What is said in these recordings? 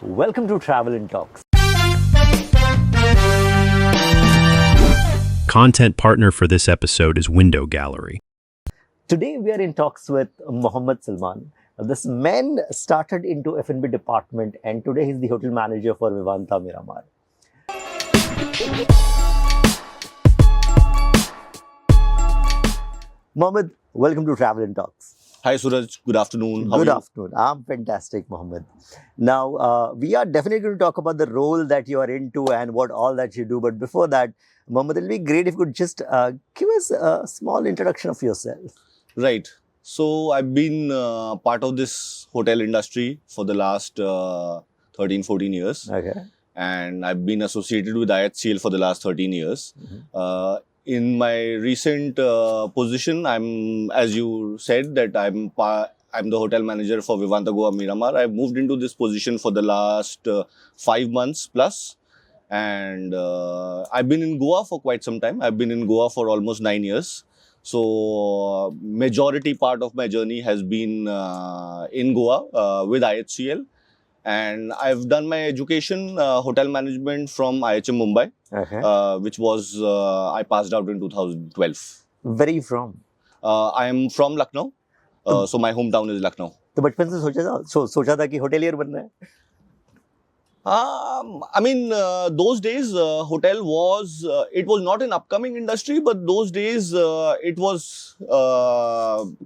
Welcome to Travel and Talks. Content partner for this episode is Window Gallery. Today we are in talks with Mohammed Salman. This man started into F&B department and today he's the hotel manager for Vivanta Miramar. Mohammed, welcome to Travel and Talks. Hi Suraj, good afternoon. How Good are you? afternoon. I'm fantastic, Mohammed. Now, we are definitely going to talk about the role that you are into and what all that you do. But before that, Mohammed, it will be great if you could just give us a small introduction of yourself. Right. So I've been part of this hotel industry for the last 13, 14 years. Okay. And I've been associated with IHCL for the last 13 years. Mhm. In my recent position, as you said, that I'm the hotel manager for Vivanta Goa Miramar. I've moved into this position for the last 5 months plus. And I've been in Goa for quite some time. I've been in Goa for almost 9 years. So majority part of my journey has been in Goa with IHCL. And I've done my education, hotel management from IHM Mumbai, Okay. which was, I passed out in 2012. Where are you from? I am from Lucknow. So my hometown is Lucknow. तो बचपन से सोचा था कि hotelier बनना है. Those days, hotel was, it was not an upcoming industry, but those days it was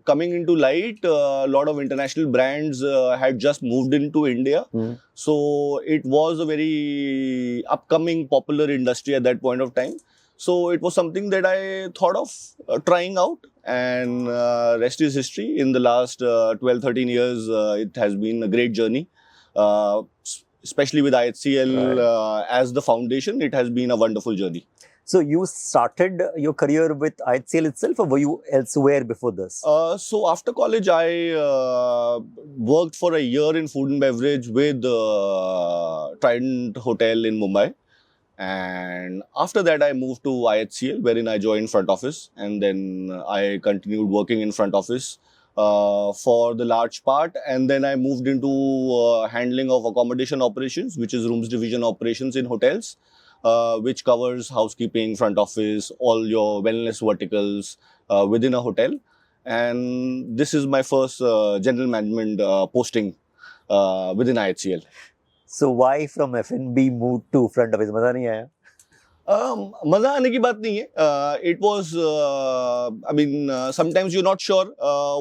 coming into light. A lot of international brands had just moved into India. Hmm. So it was a very upcoming, popular industry at that point of time. So it was something that I thought of trying out, and rest is history. In the last 12, 13 years, it has been a great journey. Especially with IHCL as the foundation, it has been a wonderful journey. So you started your career with IHCL itself, or were you elsewhere before this? So after college, I worked for a year in food and beverage with Trident Hotel in Mumbai. And after that, I moved to IHCL, wherein I joined front office. And then I continued working in front office for the large part, and then I moved into handling of accommodation operations, which is rooms division operations in hotels, which covers housekeeping, front office, all your wellness verticals within a hotel. And this is my first general management posting within IHCL. So why from F&B moved to front office? मजा नहीं आया? मजा आने की बात नहीं है. It was, sometimes you're not sure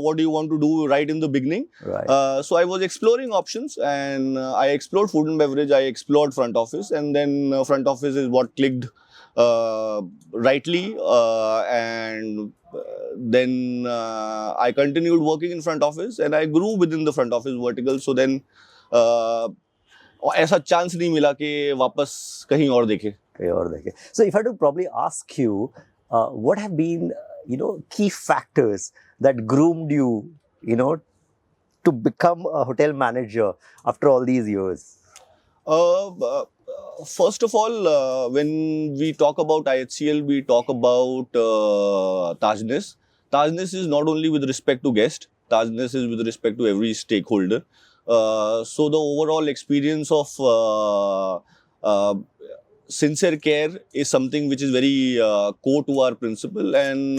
what do you want to do right in the beginning. Right. So I was exploring options, and I explored food and beverage, I explored front office, and then front office is what clicked rightly. And then I continued working in front office, and I grew within the front office vertical. So then ऐसा chance नहीं मिला कि वापस कहीं और देखे. So if I had to probably ask you, what have been, key factors that groomed you, to become a hotel manager after all these years? First of all, when we talk about IHCL, we talk about Tajness. Tajness is not only with respect to guest, Tajness is with respect to every stakeholder. So the overall experience of sincere care is something which is very core to our principle, and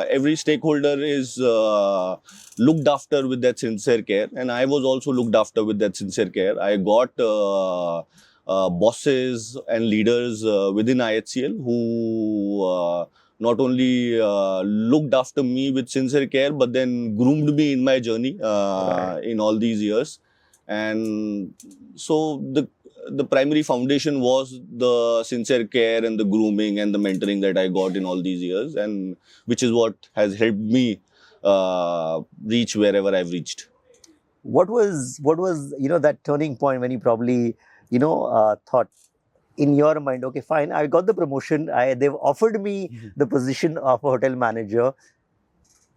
every stakeholder is looked after with that sincere care, and I was also looked after with that sincere care. I got bosses and leaders within IHCL who not only looked after me with sincere care, but then groomed me in my journey in all these years. And so the primary foundation was the sincere care and the grooming and the mentoring that I got in all these years, and which is what has helped me reach wherever I've reached. What was that turning point when you probably thought in your mind, okay, fine, I got the promotion, they've offered me the position of a hotel manager,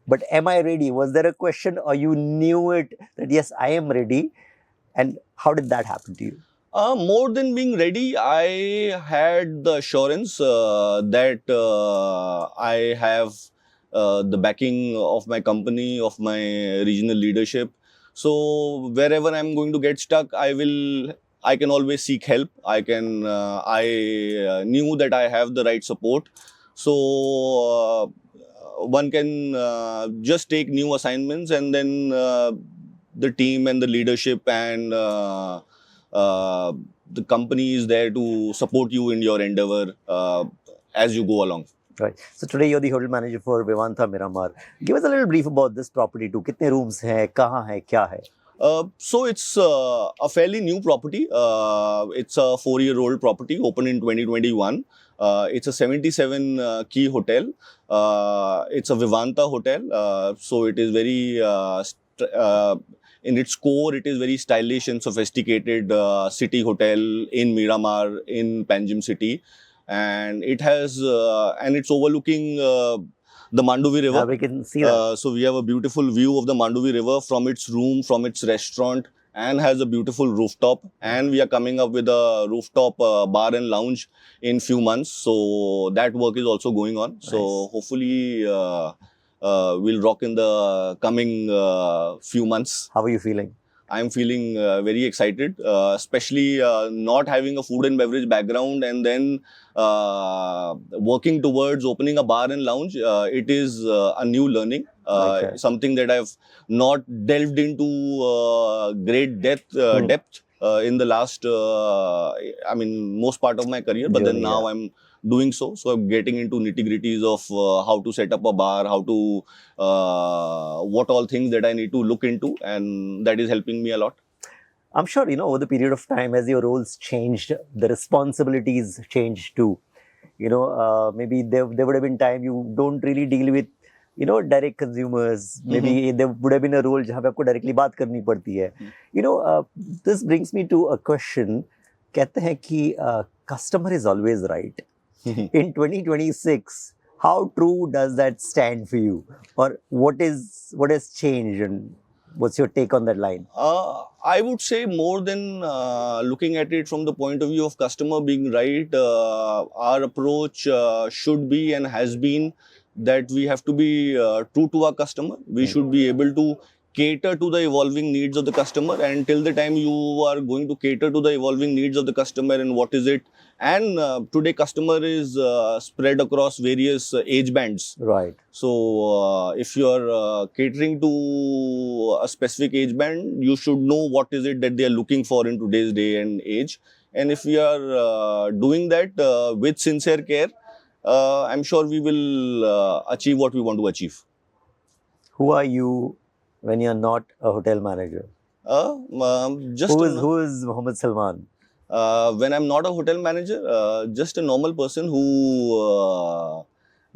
but am I ready? Was there a question, or you knew it that yes, I am ready? And how did that happen to you? More than being ready, I had the assurance that I have the backing of my company, of my regional leadership. So wherever I'm going to get stuck, I will I can always seek help. I knew that I have the right support. So one can just take new assignments, and then the team and the leadership and the company is there to support you in your endeavor as you go along. Right. So today you're the hotel manager for Vivanta Miramar. Give us a little brief about this property too. कितने rooms हैं, कहाँ है, क्या है? So it's a fairly new property. It's a 4-year-old property, opened in 2021. It's a 77 key hotel. It's a Vivanta hotel. So it is very, in its core, it is very stylish and sophisticated city hotel in Miramar, in Panjim city. And it has, and it's overlooking the Mandovi River. We can see that. So we have a beautiful view of the Mandovi River from its room, from its restaurant, and has a beautiful rooftop. And we are coming up with a rooftop bar and lounge in few months. So that work is also going on. Nice. So hopefully we'll rock in the coming few months. How are you feeling? I'm feeling very excited, especially not having a food and beverage background and then working towards opening a bar and lounge. It is a new learning, Okay. something that I've not delved into great depth in the last, most part of my career. But then Journey, now yeah. I'm doing so. So I'm getting into nitty-gritties of how to set up a bar, how to, what all things that I need to look into, and that is helping me a lot. I'm sure, over the period of time, as your roles changed, the responsibilities changed too. Maybe there would have been time you don't really deal with, direct consumers. Maybe there would have been a role जहाँ पे आपको directly बात करनी पड़ती है. This brings me to a question. कहते हैं कि customer is always right. In 2026, how true does that stand for you? Or what has changed, and what's your take on that line? I would say more than looking at it from the point of view of customer being right, our approach should be and has been that we have to be true to our customer. We should be able to cater to the evolving needs of the customer, and till the time you are going to cater to the evolving needs of the customer and what is it, and today customer is spread across various age bands. Right. So if you are catering to a specific age band, you should know what is it that they are looking for in today's day and age. And if we are doing that with sincere care, I'm sure we will achieve what we want to achieve. Who are you when you're not a hotel manager? Who is Mohammed Salman? When I'm not a hotel manager, just a normal person who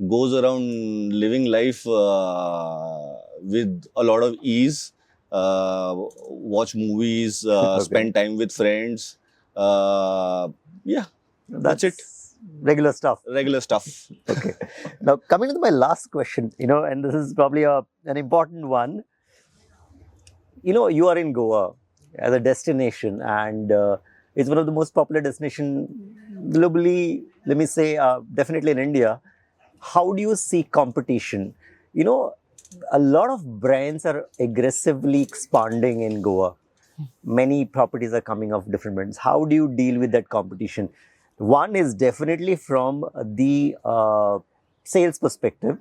goes around living life with a lot of ease, watch movies, Okay. spend time with friends. Yeah, that's it. Regular stuff. Regular stuff. Okay. Now, coming to my last question, and this is probably an important one. You are in Goa as a destination, and it's one of the most popular destinations globally, let me say, definitely in India. How do you see competition? A lot of brands are aggressively expanding in Goa. Many properties are coming of different brands. How do you deal with that competition? One is definitely from the sales perspective.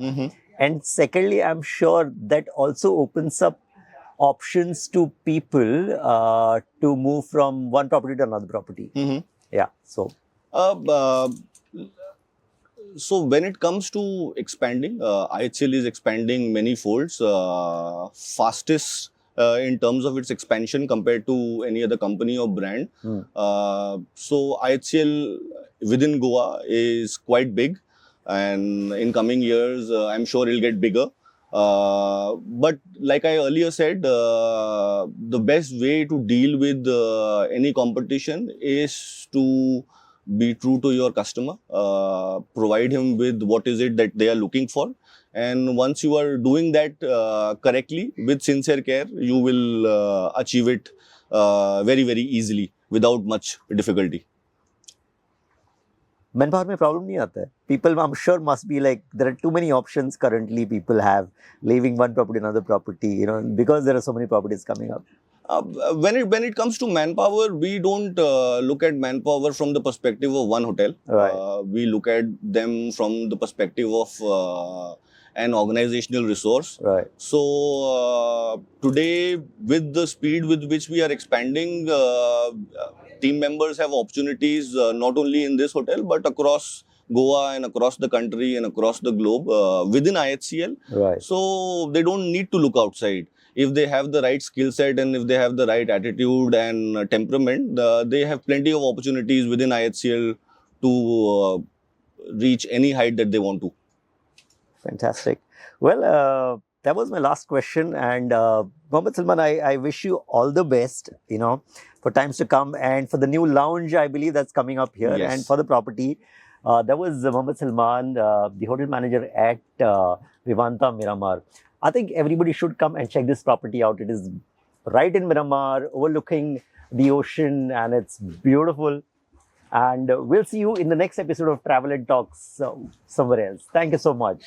And secondly, I'm sure that also opens up options to people to move from one property to another property. Yeah. So, So when it comes to expanding, IHL is expanding many folds, fastest in terms of its expansion compared to any other company or brand. So IHL within Goa is quite big, and in coming years, I'm sure it'll get bigger. But like I earlier said, the best way to deal with any competition is to be true to your customer, provide him with what is it that they are looking for. And once you are doing that correctly with sincere care, you will achieve it very, very easily without much difficulty. manpower में problem नहीं आता है. People, I'm sure, must be like, there are too many options currently people have, leaving one property, another property, because there are so many properties coming up. When it comes to manpower, we don't look at manpower from the perspective of one hotel. Right. We look at them from the perspective of an organizational resource. Right. So today, with the speed with which we are expanding, team members have opportunities not only in this hotel but across Goa and across the country and across the globe within IHCL. Right. So they don't need to look outside. If they have the right skill set and if they have the right attitude and temperament, they have plenty of opportunities within IHCL to reach any height that they want to. Fantastic. Well, that was my last question. And Mohammed Salman, I wish you all the best, for times to come. And for the new lounge, I believe that's coming up here. Yes. And for the property, that was Mohammed Salman, the hotel manager at Vivanta Miramar. I think everybody should come and check this property out. It is right in Miramar, overlooking the ocean, and it's beautiful. And we'll see you in the next episode of Travel and Talks somewhere else. Thank you so much.